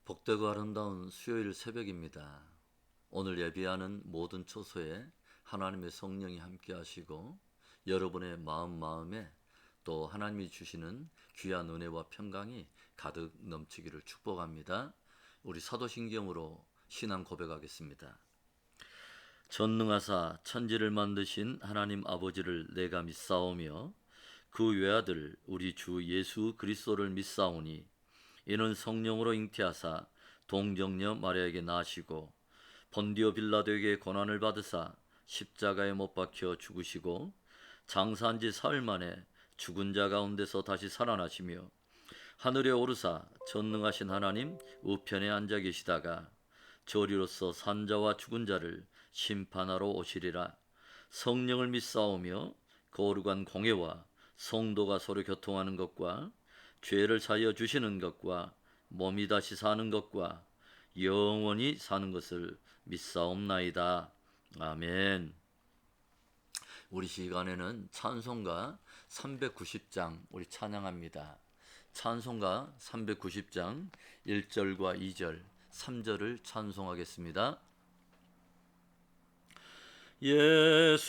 복되고 아름다운 수요일 새벽입니다. 오늘 예배하는 모든 초소에 하나님의 성령이 함께 하시고 여러분의 마음에 또 하나님이 주시는 귀한 은혜와 평강이 가득 넘치기를 축복합니다. 우리 사도신경으로 신앙 고백하겠습니다. 전능하사 천지를 만드신 하나님 아버지를 내가 믿사오며 그 외아들 우리 주 예수 그리스도를 믿사오니 이는 성령으로 잉태하사 동정녀 마리아에게 나시고 본디오 빌라도에게 고난을 받으사 십자가에 못 박혀 죽으시고 장사한 지 사흘 만에 죽은 자 가운데서 다시 살아나시며 하늘에 오르사 전능하신 하나님 우편에 앉아 계시다가 저리로서 산자와 죽은 자를 심판하러 오시리라. 성령을 믿사오며 거룩한 공회와 성도가 서로 교통하는 것과 죄를 사하여 주시는 것과 몸이 다시 사는 것과 영원히 사는 것을 믿사옵나이다. 아멘. 우리 시간에는 찬송가 390장 우리 찬양합니다. 찬송가 390장 1절과 2절 3절을 찬송하겠습니다. 예수가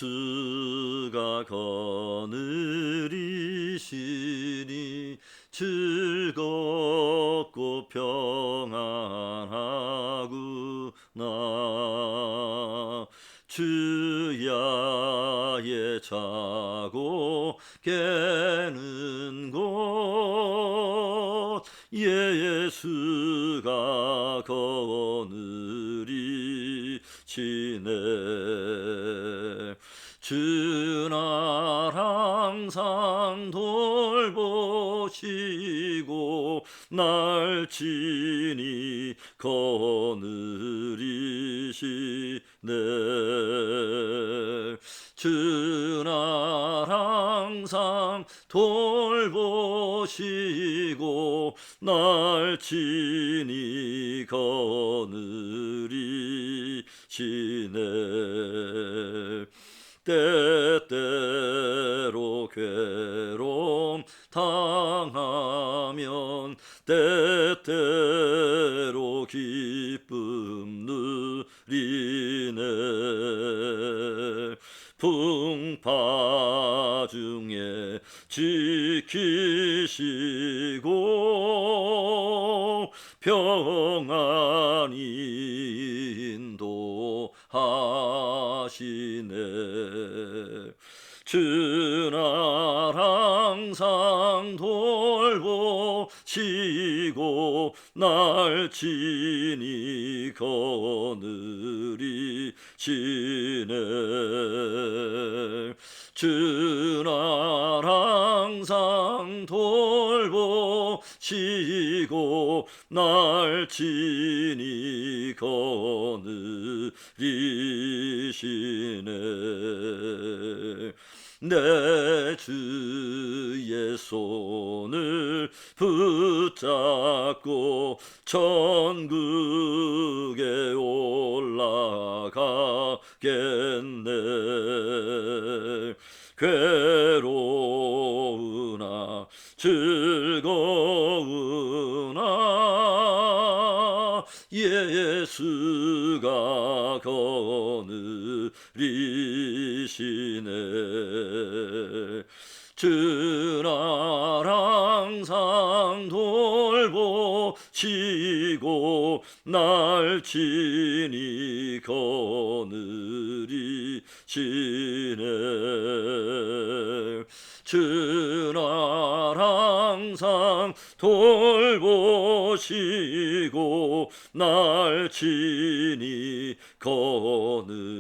거느리시니 즐겁고 평안하구나. 주야에 자고 깨는 곳 예수가 거느리시네. 주 날 항상 돌보시고 날 친히 거느리시네. 주 날 항상 돌보시고 날 친히 거느리시네. 때때로 괴로움 당하면 때때로 기쁨 누리네. 풍파 중에 지키시고 평안히 인도하시네. 주 날 항상 돌보시고 날 친히 거느리시네. 주 날 항상 돌보시고 날 친히 거느리시네. 내 주의 손을 붙잡고 천국에 올라가겠네. 괴로우나 즐거우나 예수가 거느리시네. 주 날 항상 돌보시고 날 친히 거느리시네. 주 날 항상 돌보시고 날 친히 거느리시네.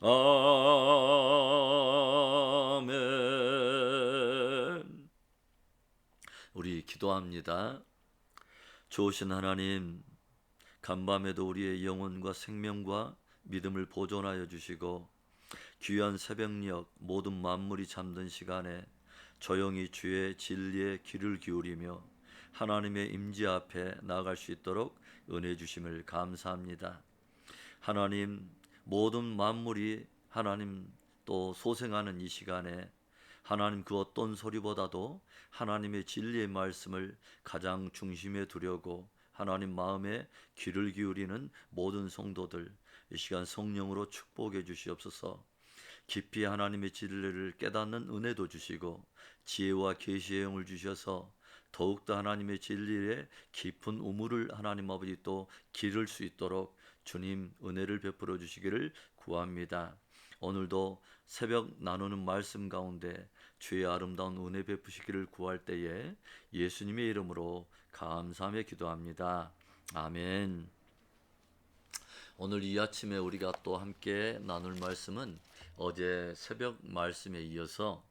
아멘. 우리 기도합니다. 좋으신 하나님, 간밤에도 우리의 영혼과 생명과 믿음을 보존하여 주시고 귀한 새벽녘 모든 만물이 잠든 시간에 조용히 주의 진리에 귀를 기울이며 하나님의 임재 앞에 나아갈 수 있도록 은혜 주심을 감사합니다. 하나님, 모든 만물이 하나님 또 소생하는 이 시간에 하나님 그 어떤 소리보다도 하나님의 진리의 말씀을 가장 중심에 두려고 하나님 마음에 귀를 기울이는 모든 성도들, 이 시간 성령으로 축복해 주시옵소서. 깊이 하나님의 진리를 깨닫는 은혜도 주시고 지혜와 계시의 영을 주셔서 더욱더 하나님의 진리에 깊은 우물을 하나님 아버지 또 기를 수 있도록 주님 은혜를 베풀어 주시기를 구합니다. 오늘도 새벽 나누는 말씀 가운데 주의 아름다운 은혜 베푸시기를 구할 때에 예수님의 이름으로 감사하며 기도합니다. 아멘. 오늘 이 아침에 우리가 또 함께 나눌 말씀은 어제 새벽 말씀에 이어서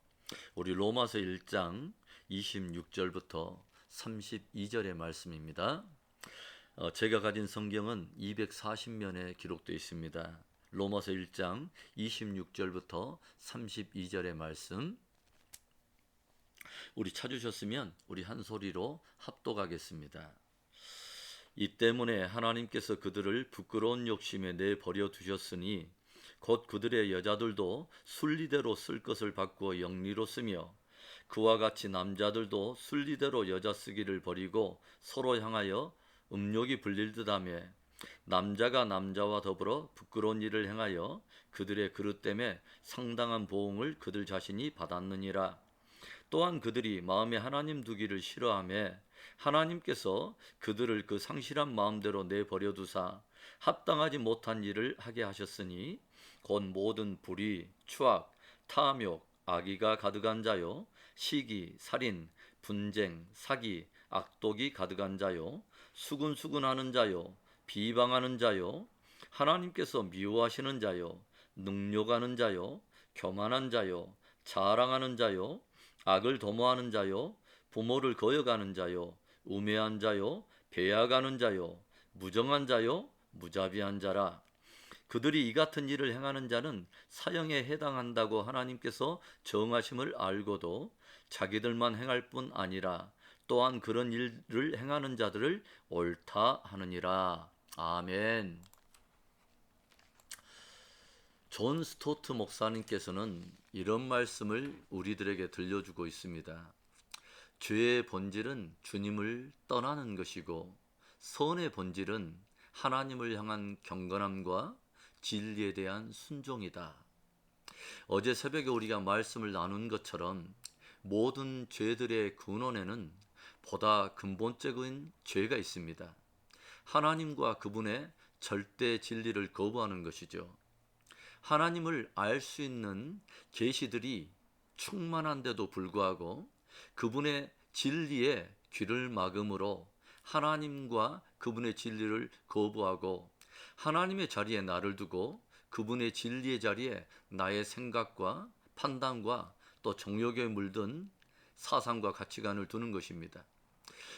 우리 로마서 1장 26절부터 32절의 말씀입니다. 제가 가진 성경은 240면에 기록되어 있습니다. 로마서 1장 26절부터 32절의 말씀, 우리 찾으셨으면 우리 한 소리로 합독하겠습니다. 이 때문에 하나님께서 그들을 부끄러운 욕심에 내버려 두셨으니 곧 그들의 여자들도 순리대로 쓸 것을 바꾸어 영리로 쓰며 그와 같이 남자들도 순리대로 여자 쓰기를 버리고 서로 향하여 음욕이 불릴 듯하며 남자가 남자와 더불어 부끄러운 일을 행하여 그들의 그릇 때문에 상당한 보응을 그들 자신이 받았느니라. 또한 그들이 마음에 하나님 두기를 싫어하며 하나님께서 그들을 그 상실한 마음대로 내버려 두사 합당하지 못한 일을 하게 하셨으니 곧 모든 불의, 추악, 탐욕, 악의가 가득한 자요, 시기, 살인, 분쟁, 사기, 악독이 가득한 자요, 수근수근하는 자요, 비방하는 자요, 하나님께서 미워하시는 자요, 능욕하는 자요, 교만한 자요, 자랑하는 자요, 악을 도모하는 자요, 부모를 거역하는 자요, 우매한 자요, 배약하는 자요, 무정한 자요, 무자비한 자라. 그들이 이 같은 일을 행하는 자는 사형에 해당한다고 하나님께서 정하심을 알고도 자기들만 행할 뿐 아니라 또한 그런 일을 행하는 자들을 옳다 하느니라. 아멘. 존 스토트 목사님께서는 이런 말씀을 우리들에게 들려주고 있습니다. 죄의 본질은 주님을 떠나는 것이고 선의 본질은 하나님을 향한 경건함과 진리에 대한 순종이다. 어제 새벽에 우리가 말씀을 나눈 것처럼 모든 죄들의 근원에는 보다 근본적인 죄가 있습니다. 하나님과 그분의 절대 진리를 거부하는 것이죠. 하나님을 알 수 있는 계시들이 충만한데도 불구하고 그분의 진리에 귀를 막음으로 하나님과 그분의 진리를 거부하고 하나님의 자리에 나를 두고 그분의 진리의 자리에 나의 생각과 판단과 또 정욕에 물든 사상과 가치관을 두는 것입니다.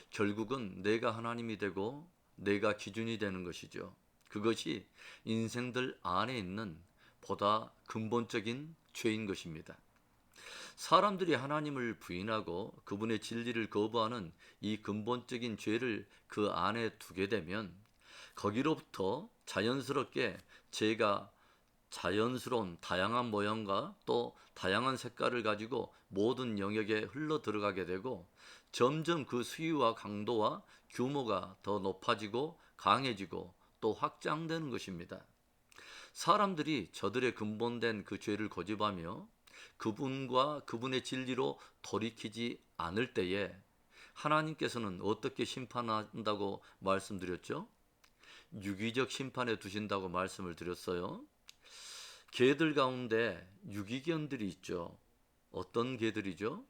결국은 내가 하나님이 되고 내가 기준이 되는 것이죠. 그것이 인생들 안에 있는 보다 근본적인 죄인 것입니다. 사람들이 하나님을 부인하고 그분의 진리를 거부하는 이 근본적인 죄를 그 안에 두게 되면 거기로부터 자연스럽게 죄가 자연스러운 다양한 모양과 또 다양한 색깔을 가지고 모든 영역에 흘러 들어가게 되고 점점 그 수위와 강도와 규모가 더 높아지고 강해지고 또 확장되는 것입니다. 사람들이 저들의 근본된 그 죄를 고집하며 그분과 그분의 진리로 돌이키지 않을 때에 하나님께서는 어떻게 심판한다고 말씀드렸죠? 유기적 심판에 두신다고 말씀을 드렸어요. 개들 가운데 유기견들이 있죠. 어떤 개들이죠?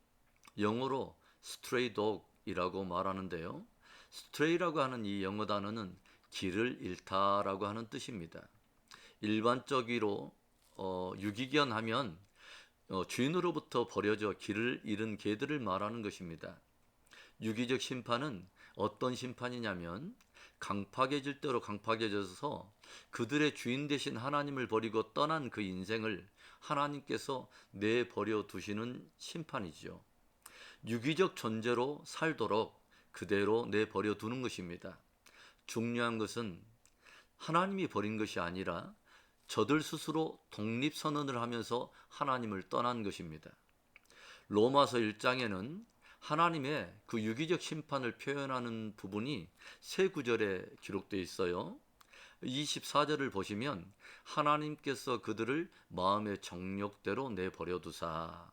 영어로 stray dog이라고 말하는데요. stray라고 하는 이 영어 단어는 길을 잃다라고 하는 뜻입니다. 일반적으로 유기견 하면 주인으로부터 버려져 길을 잃은 개들을 말하는 것입니다. 유기적 심판은 어떤 심판이냐면 강팍해질 대로 강팍해져서 그들의 주인 되신 하나님을 버리고 떠난 그 인생을 하나님께서 내버려 두시는 심판이죠. 유기적 존재로 살도록 그대로 내버려 두는 것입니다. 중요한 것은 하나님이 버린 것이 아니라 저들 스스로 독립선언을 하면서 하나님을 떠난 것입니다. 로마서 1장에는 하나님의 그 유기적 심판을 표현하는 부분이 세 구절에 기록되어 있어요. 24절을 보시면 하나님께서 그들을 마음의 정욕대로 내버려 두사.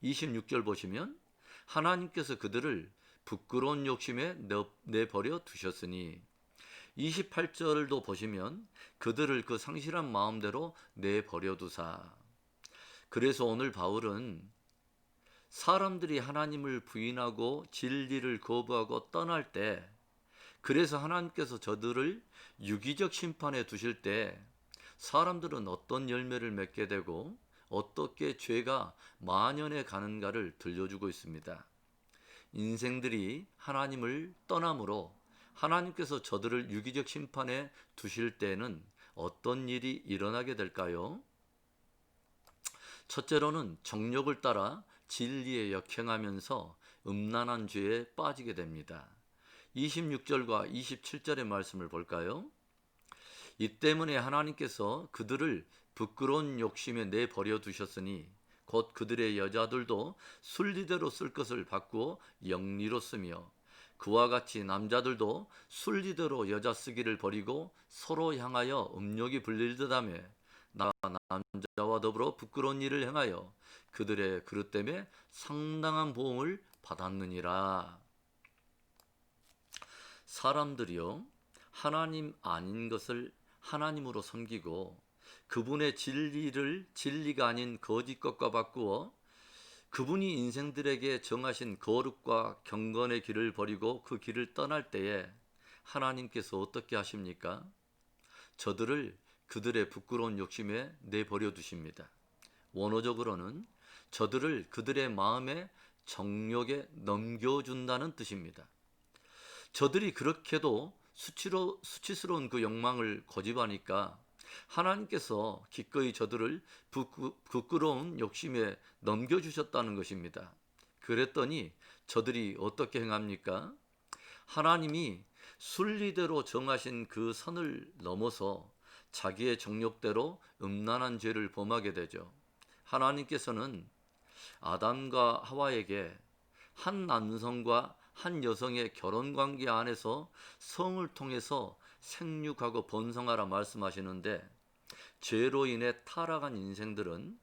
26절 보시면 하나님께서 그들을 부끄러운 욕심에 내버려 두셨으니. 28절도 보시면 그들을 그 상실한 마음대로 내버려 두사. 그래서 오늘 바울은 사람들이 하나님을 부인하고 진리를 거부하고 떠날 때, 그래서 하나님께서 저들을 유기적 심판에 두실 때 사람들은 어떤 열매를 맺게 되고 어떻게 죄가 만연해 가는가를 들려주고 있습니다. 인생들이 하나님을 떠남으로 하나님께서 저들을 유기적 심판에 두실 때에는 어떤 일이 일어나게 될까요? 첫째로는 정욕을 따라 진리에 역행하면서 음란한 죄에 빠지게 됩니다. 26절과 27절의 말씀을 볼까요? 이 때문에 하나님께서 그들을 부끄러운 욕심에 내버려 두셨으니 곧 그들의 여자들도 순리대로 쓸 것을 바꾸어 영리로 쓰며 그와 같이 남자들도 순리대로 여자 쓰기를 버리고 서로 향하여 음욕이 불릴 듯하며 남자와 더불어 부끄러운 일을 행하여 그들의 그릇됨에 상당한 보응을 받았느니라. 사람들이요, 하나님 아닌 것을 하나님으로 섬기고 그분의 진리를 진리가 아닌 거짓 것과 바꾸어 그분이 인생들에게 정하신 거룩과 경건의 길을 버리고 그 길을 떠날 때에 하나님께서 어떻게 하십니까? 저들을 그들의 부끄러운 욕심에 내버려 두십니다. 원어적으로는 저들을 그들의 마음의 정욕에 넘겨준다는 뜻입니다. 저들이 그렇게도 수치스러운 그 욕망을 고집하니까 하나님께서 기꺼이 저들을 부끄러운 욕심에 넘겨주셨다는 것입니다. 그랬더니 저들이 어떻게 행합니까? 하나님이 순리대로 정하신 그 선을 넘어서 자기의 정욕대로 음란한 죄를 범하게 되죠. 하나님께서는 아담과 하와에게 한 남성과 한 여성의 결혼관계 안에서 성을 통해서 생육하고 번성하라 말씀하시는데, 죄로 인해 타락한 인생들은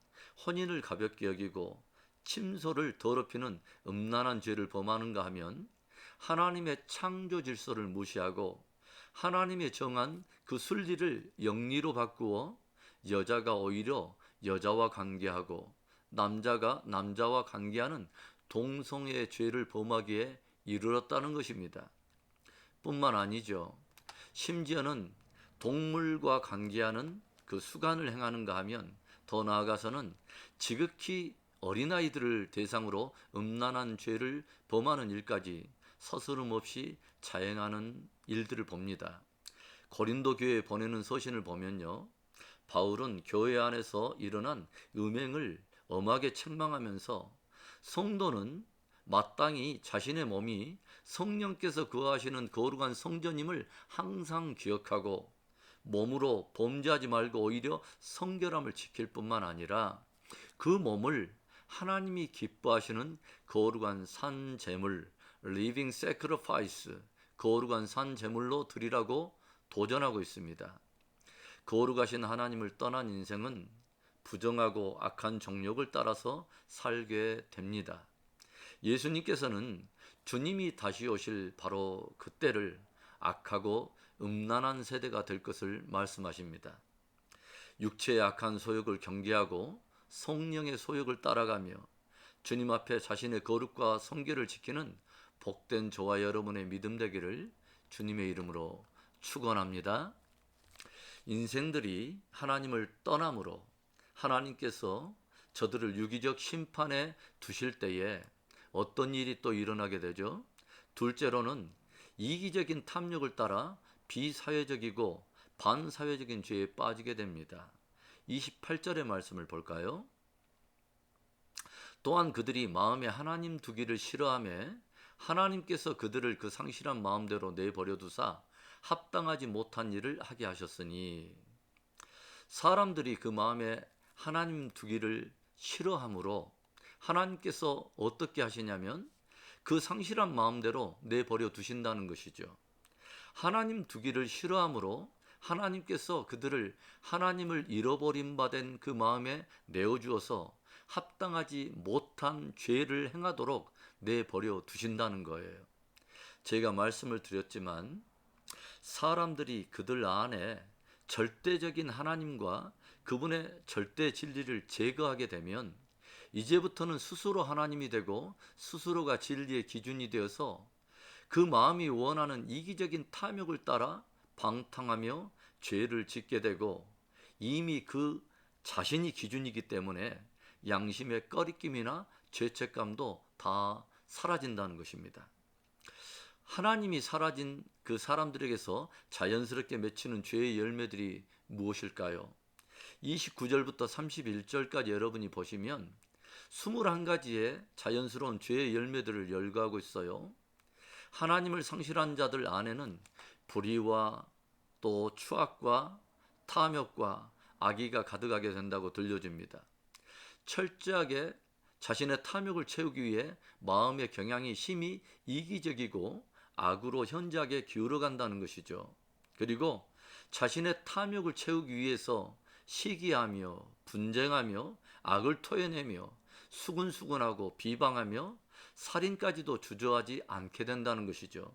혼인을 가볍게 여기고 침소를 더럽히는 음란한 죄를 범하는가 하면 하나님의 창조 질서를 무시하고 하나님의 정한 그 순리를 영리로 바꾸어 여자가 오히려 여자와 관계하고 남자가 남자와 관계하는 동성애의 죄를 범하기에 이르렀다는 것입니다. 뿐만 아니죠. 심지어는 동물과 관계하는 그 수간을 행하는가 하면 더 나아가서는 지극히 어린아이들을 대상으로 음란한 죄를 범하는 일까지 서스름없이 자행하는 일들을 봅니다. 고린도 교회에 보내는 서신을 보면요, 바울은 교회 안에서 일어난 음행을 엄하게 책망하면서 성도는 마땅히 자신의 몸이 성령께서 거하시는 거룩한 성전임을 항상 기억하고 몸으로 범죄하지 말고 오히려 성결함을 지킬 뿐만 아니라 그 몸을 하나님이 기뻐하시는 거룩한 산 제물, living sacrifice, 거룩한 산 제물로 드리라고 도전하고 있습니다. 거룩하신 하나님을 떠난 인생은 부정하고 악한 정욕을 따라서 살게 됩니다. 예수님께서는 주님이 다시 오실 바로 그때를 악하고 음란한 세대가 될 것을 말씀하십니다. 육체의 악한 소욕을 경계하고 성령의 소욕을 따라가며 주님 앞에 자신의 거룩과 성결을 지키는 복된 저와 여러분의 믿음 되기를 주님의 이름으로 축원합니다. 인생들이 하나님을 떠남으로 하나님께서 저들을 유기적 심판에 두실 때에 어떤 일이 또 일어나게 되죠? 둘째로는 이기적인 탐욕을 따라 비사회적이고 반사회적인 죄에 빠지게 됩니다. 28절의 말씀을 볼까요? 또한 그들이 마음에 하나님 두기를 싫어하며 하나님께서 그들을 그 상실한 마음대로 내버려 두사 합당하지 못한 일을 하게 하셨으니, 사람들이 그 마음에 하나님 두기를 싫어하므로 하나님께서 어떻게 하시냐면 그 상실한 마음대로 내버려 두신다는 것이죠. 하나님 두기를 싫어하므로 하나님께서 그들을 하나님을 잃어버린 바 된 그 마음에 내어주어서 합당하지 못한 죄를 행하도록 내버려 두신다는 거예요. 제가 말씀을 드렸지만 사람들이 그들 안에 절대적인 하나님과 그분의 절대 진리를 제거하게 되면 이제부터는 스스로 하나님이 되고 스스로가 진리의 기준이 되어서 그 마음이 원하는 이기적인 탐욕을 따라 방탕하며 죄를 짓게 되고 이미 그 자신이 기준이기 때문에 양심의 꺼리낌이나 죄책감도 다 사라진다는 것입니다. 하나님이 사라진 그 사람들에게서 자연스럽게 맺히는 죄의 열매들이 무엇일까요? 29절부터 31절까지 여러분이 보시면 21가지의 자연스러운 죄의 열매들을 열거하고 있어요. 하나님을 상실한 자들 안에는 불의와 또 추악과 탐욕과 악의가 가득하게 된다고 들려줍니다. 철저하게 자신의 탐욕을 채우기 위해 마음의 경향이 심히 이기적이고 악으로 현저하게 기울어간다는 것이죠. 그리고 자신의 탐욕을 채우기 위해서 시기하며 분쟁하며 악을 토해내며 수근수근하고 비방하며 살인까지도 주저하지 않게 된다는 것이죠.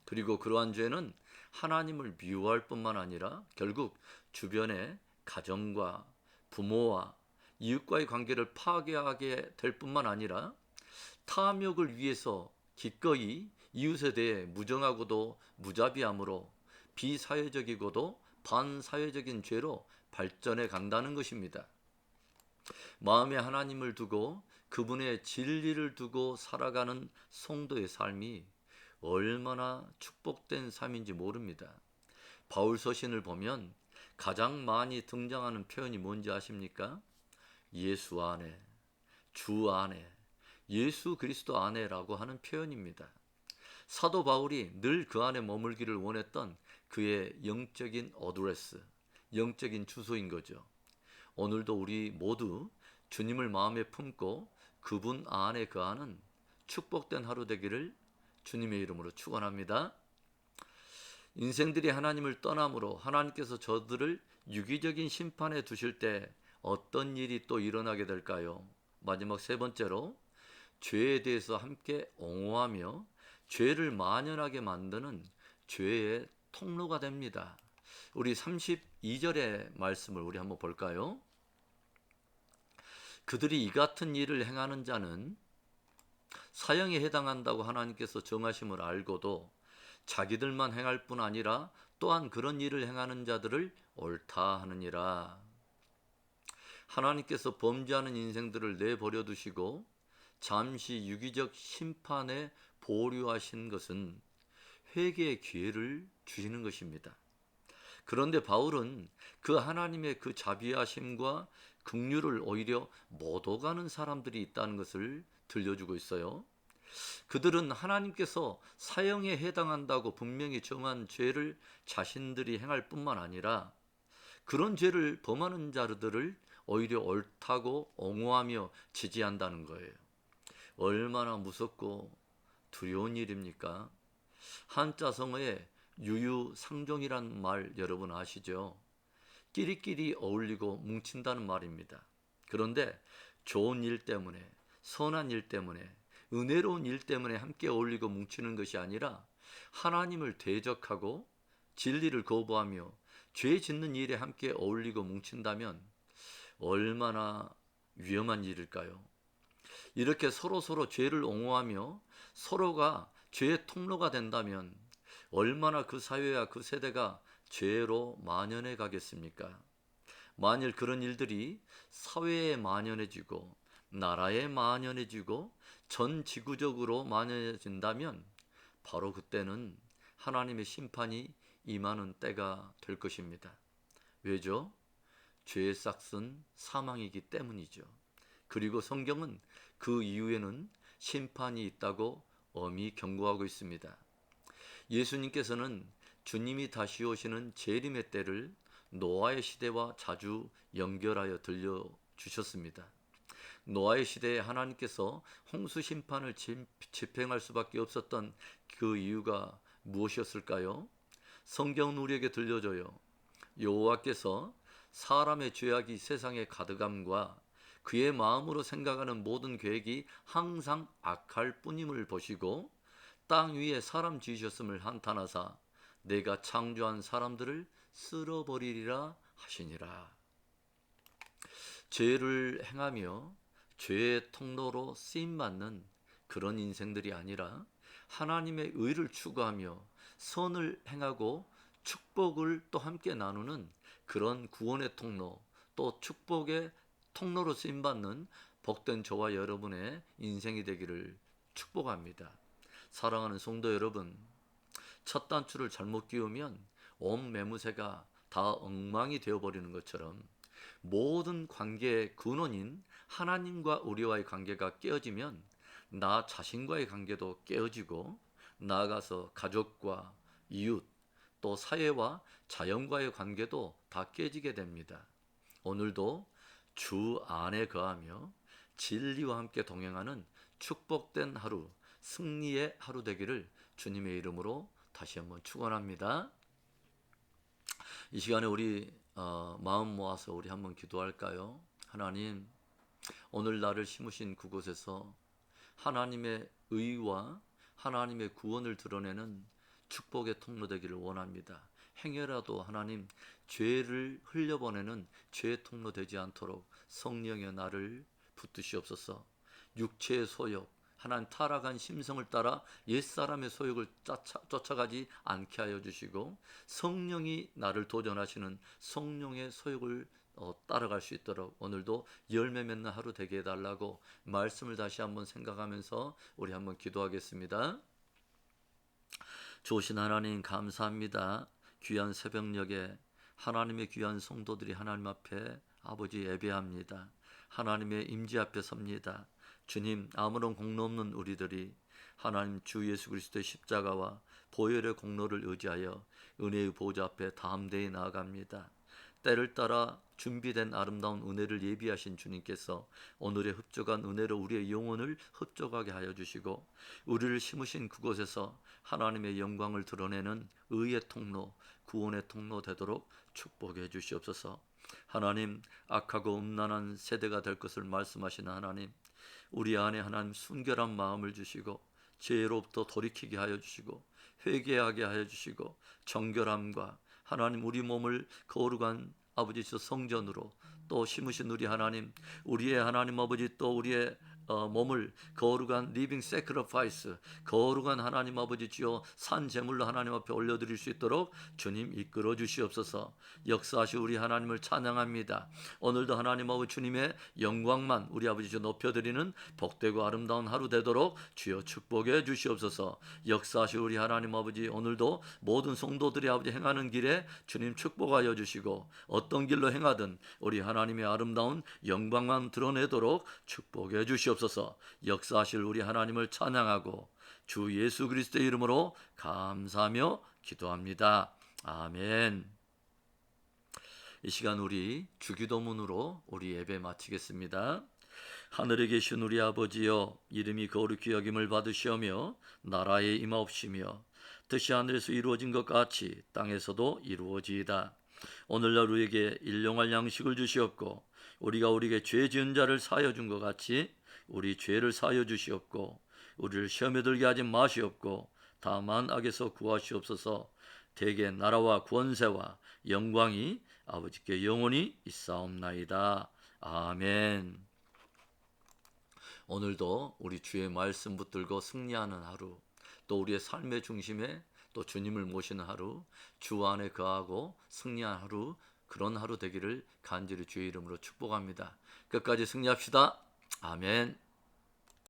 그리고 그러한 죄는 하나님을 미워할 뿐만 아니라 결국 주변의 가정과 부모와 이웃과의 관계를 파괴하게 될 뿐만 아니라 탐욕을 위해서 기꺼이 이웃에 대해 무정하고도 무자비함으로 비사회적이고도 반사회적인 죄로 발전해 간다는 것입니다. 마음에 하나님을 두고 그분의 진리를 두고 살아가는 성도의 삶이 얼마나 축복된 삶인지 모릅니다. 바울 서신을 보면 가장 많이 등장하는 표현이 뭔지 아십니까? 예수 안에, 주 안에, 예수 그리스도 안에라고 하는 표현입니다. 사도 바울이 늘 그 안에 머물기를 원했던 그의 영적인 어드레스, 영적인 주소인 거죠. 오늘도 우리 모두 주님을 마음에 품고 그분 안에 거하는 축복된 하루 되기를 주님의 이름으로 축원합니다. 인생들이 하나님을 떠남으로 하나님께서 저들을 유기적인 심판에 두실 때 어떤 일이 또 일어나게 될까요? 마지막 세 번째로 죄에 대해서 함께 옹호하며 죄를 만연하게 만드는 죄의 통로가 됩니다. 우리 32절의 말씀을 우리 한번 볼까요? 그들이 이 같은 일을 행하는 자는 사형에 해당한다고 하나님께서 정하심을 알고도 자기들만 행할 뿐 아니라 또한 그런 일을 행하는 자들을 옳다 하느니라. 하나님께서 범죄하는 인생들을 내버려 두시고 잠시 유기적 심판에 보류하신 것은 회개의 기회를 주시는 것입니다. 그런데 바울은 그 하나님의 그 자비하심과 긍휼을 오히려 못 오가는 사람들이 있다는 것을 들려주고 있어요. 그들은 하나님께서 사형에 해당한다고 분명히 정한 죄를 자신들이 행할 뿐만 아니라 그런 죄를 범하는 자들을 오히려 옳다고 옹호하며 지지한다는 거예요. 얼마나 무섭고 두려운 일입니까? 한자성어에 유유상종이란 말 여러분 아시죠? 끼리끼리 어울리고 뭉친다는 말입니다. 그런데 좋은 일 때문에, 선한 일 때문에, 은혜로운 일 때문에 함께 어울리고 뭉치는 것이 아니라 하나님을 대적하고 진리를 거부하며 죄 짓는 일에 함께 어울리고 뭉친다면 얼마나 위험한 일일까요? 이렇게 서로 죄를 옹호하며 서로가 죄의 통로가 된다면 얼마나 그 사회와 그 세대가 죄로 만연해 가겠습니까? 만일 그런 일들이 사회에 만연해지고 나라에 만연해지고 전 지구적으로 만연해진다면 바로 그때는 하나님의 심판이 임하는 때가 될 것입니다. 왜죠? 죄의 싹은 사망이기 때문이죠. 그리고 성경은 그 이후에는 심판이 있다고 엄히 경고하고 있습니다. 예수님께서는 주님이 다시 오시는 재림의 때를 노아의 시대와 자주 연결하여 들려주셨습니다. 노아의 시대에 하나님께서 홍수 심판을 집행할 수밖에 없었던 그 이유가 무엇이었을까요? 성경은 우리에게 들려줘요. 여호와께서 사람의 죄악이 세상에 가득함과 그의 마음으로 생각하는 모든 계획이 항상 악할 뿐임을 보시고 땅 위에 사람 지으셨음을 한탄하사 내가 창조한 사람들을 쓸어버리리라 하시니라. 죄를 행하며 죄의 통로로 쓰임받는 그런 인생들이 아니라 하나님의 의를 추구하며 선을 행하고 축복을 또 함께 나누는 그런 구원의 통로, 또 축복의 통로로 쓰임받는 복된 저와 여러분의 인생이 되기를 축복합니다. 사랑하는 성도 여러분, 첫 단추를 잘못 끼우면 온 매무새가 다 엉망이 되어버리는 것처럼 모든 관계의 근원인 하나님과 우리와의 관계가 깨어지면 나 자신과의 관계도 깨어지고 나아가서 가족과 이웃 또 사회와 자연과의 관계도 다 깨지게 됩니다. 오늘도 주 안에 거하며 진리와 함께 동행하는 축복된 하루, 승리의 하루 되기를 주님의 이름으로 다시 한번 축원합니다. 이 시간에 우리 마음 모아서 우리 한번 기도할까요? 하나님, 오늘 나를 심으신 그곳에서 하나님의 의와 하나님의 구원을 드러내는 축복의 통로 되기를 원합니다. 행여라도 하나님 죄를 흘려보내는 죄의 통로 되지 않도록 성령의 나를 붙드시옵소서. 육체의 소욕, 하나님 타락한 심성을 따라 옛사람의 소욕을 쫓아가지 않게 하여 주시고 성령이 나를 도전하시는 성령의 소욕을 따라갈 수 있도록 오늘도 열매 맺는 하루 되게 해달라고 말씀을 다시 한번 생각하면서 우리 한번 기도하겠습니다. 좋으신 하나님 감사합니다. 귀한 새벽녘에 하나님의 귀한 성도들이 하나님 앞에 아버지 예배합니다. 하나님의 임재 앞에 섭니다. 주님, 아무런 공로 없는 우리들이 하나님 주 예수 그리스도의 십자가와 보혈의 공로를 의지하여 은혜의 보좌 앞에 담대히 나아갑니다. 때를 따라 준비된 아름다운 은혜를 예비하신 주님께서 오늘의 흡족한 은혜로 우리의 영혼을 흡족하게 하여 주시고 우리를 심으신 그곳에서 하나님의 영광을 드러내는 의의 통로, 구원의 통로 되도록 축복해 주시옵소서. 하나님, 악하고 음란한 세대가 될 것을 말씀하시는 하나님, 우리 안에 하나님 순결한 마음을 주시고 죄로부터 돌이키게 하여 주시고 회개하게 하여 주시고 정결함과 하나님 우리 몸을 거룩한 아버지 성전으로 또 심으신 우리 하나님, 우리의 하나님 아버지 또 우리의 몸을 거룩한 리빙 세크리파이스, 거룩한 하나님 아버지 주여 산 제물로 하나님 앞에 올려드릴 수 있도록 주님 이끌어 주시옵소서. 역사하시 우리 하나님을 찬양합니다. 오늘도 하나님 아버지 주님의 영광만 우리 아버지 주 높여드리는 복되고 아름다운 하루 되도록 주여 축복해 주시옵소서. 역사하시 우리 하나님 아버지 오늘도 모든 성도들이 아버지 행하는 길에 주님 축복하여 주시고 어떤 길로 행하든 우리 하나님의 아름다운 영광만 드러내도록 축복해 주시옵소서. 역사하실 우리 하나님을 찬양하고 주 예수 그리스도의 이름으로 감사하며 기도합니다. 아멘. 이 시간 우리 주기도문으로 우리 예배 마치겠습니다. 하늘에 계신 우리 아버지여, 이름이 거룩히 여김을 받으시오며 나라에 임하옵시며 뜻이 하늘에서 이루어진 것 같이 땅에서도 이루어지이다. 오늘날 우리에게 일용할 양식을 주시옵고 우리가 우리에게 죄 지은 자를 사하여 준 것 같이 우리 죄를 사하여 주시옵고 우리를 시험에 들게 하지 마시옵고 다만 악에서 구하시옵소서. 대개 나라와 권세와 영광이 아버지께 영원히 있사옵나이다. 아멘. 오늘도 우리 주의 말씀 붙들고 승리하는 하루, 또 우리의 삶의 중심에 또 주님을 모시는 하루, 주 안에 거하고 승리한 하루, 그런 하루 되기를 간절히 주의 이름으로 축복합니다. 끝까지 승리합시다. 아멘.